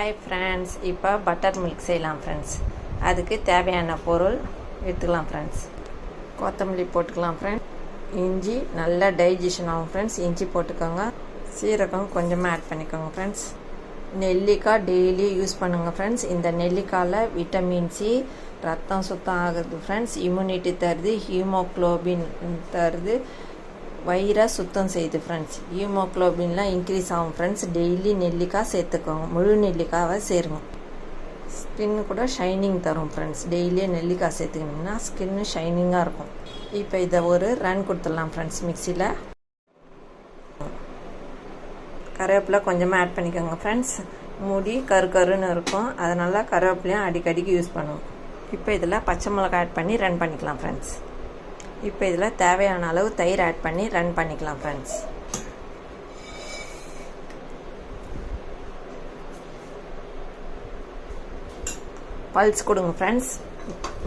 Hi friends, இப்போ butter milk செய்யலாம் friends. அதுக்கு தேவையான பொருள் எடுத்துக்கலாம் ஃப்ரெண்ட்ஸ். கொத்தமல்லி போட்டுக்கலாம் ஃப்ரெண்ட்ஸ். இஞ்சி நல்லா டைஜஷன் ஆகும் ஃப்ரெண்ட்ஸ். இஞ்சி போட்டுக்கோங்க. சீரகம் கொஞ்சமாக ஆட் பண்ணிக்கோங்க ஃப்ரெண்ட்ஸ். நெல்லிக்காய் டெய்லி யூஸ் பண்ணுங்கள் ஃப்ரெண்ட்ஸ். இந்த நெல்லிக்காயில் விட்டமின் சி, ரத்தம் சுத்தம் ஆகுது ஃப்ரெண்ட்ஸ். இம்யூனிட்டி தருது, ஹீமோக்ளோபின் தருது, வயிறை சுத்தம் செய்யுது ஃப்ரெண்ட்ஸ். ஹீமோக்ளோபின்லாம் இன்க்ரீஸ் ஆகும் ஃப்ரெண்ட்ஸ். டெய்லி நெல்லிக்காய் சேர்த்துக்கோங்க. முழு நெல்லிக்காவை சேருங்க. ஸ்கின்னு கூட ஷைனிங் தரும் ஃப்ரெண்ட்ஸ். டெய்லியே நெல்லிக்காய் சேர்த்துக்கிட்டிங்கன்னா ஸ்கின்னு ஷைனிங்காக இருக்கும். இப்போ இதை ஒரு ரன் கொடுத்துடலாம் ஃப்ரெண்ட்ஸ். மிக்சியில் கருவேப்பிலை கொஞ்சமாக ஆட் பண்ணிக்கோங்க ஃப்ரெண்ட்ஸ். முடி கருன்னு இருக்கும், அதனால் கருவேப்பிலையும் அடிக்கடிக்கு யூஸ் பண்ணுவோம். இப்போ இதில் பச்சை மிளகாய் ஆட் பண்ணி ரன் பண்ணிக்கலாம் ஃப்ரெண்ட்ஸ். இப்போ இதில் தேவையான அளவு தயிர் ஆட் பண்ணி ரன் பண்ணிக்கலாம் ஃப்ரெண்ட்ஸ். பல்ஸ் கொடுங்க ஃப்ரெண்ட்ஸ்.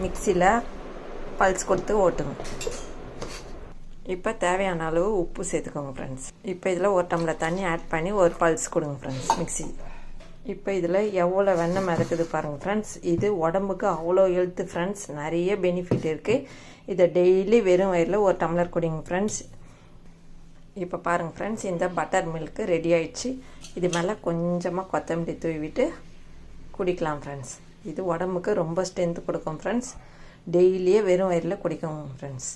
மிக்சியில் பல்ஸ் கொடுத்து ஓட்டுங்க. இப்போ தேவையான அளவு உப்பு சேர்த்துக்கோங்க ஃப்ரெண்ட்ஸ். இப்போ இதில் ஒரு டம்ளர் தண்ணி ஆட் பண்ணி ஒரு பல்ஸ் கொடுங்க ஃப்ரெண்ட்ஸ் மிக்சி. இப்போ இதில் எவ்வளோ வெண்ணெய் மிதக்குது பாருங்கள் ஃப்ரெண்ட்ஸ். இது உடம்புக்கு அவ்வளோ ஹெல்த்து ஃப்ரெண்ட்ஸ். நிறைய பெனிஃபிட் இருக்குது. இதை டெய்லி வெறும் வயிறில் ஒரு டம்ளர் குடிங்க ஃப்ரெண்ட்ஸ். இப்போ பாருங்கள் ஃப்ரெண்ட்ஸ், இந்த பட்டர் மில்க்கு ரெடி ஆயிடுச்சு. இது மேலே கொஞ்சமாக கொத்தமல்லி தூவிட்டு குடிக்கலாம் ஃப்ரெண்ட்ஸ். இது உடம்புக்கு ரொம்ப ஸ்ட்ரென்த் கொடுக்கும் ஃப்ரெண்ட்ஸ். டெய்லியே வெறும் வயிறில் குடிக்கணும் ஃப்ரெண்ட்ஸ்.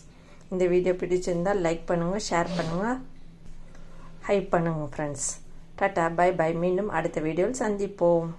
இந்த வீடியோ பிடிச்சிருந்தால் லைக் பண்ணுங்கள், ஷேர் பண்ணுங்கள், ஹைப் பண்ணுங்கள் ஃப்ரெண்ட்ஸ். Tata, by by. மீண்டும் அடுத்த வீடியோவில் சந்திப்போம்.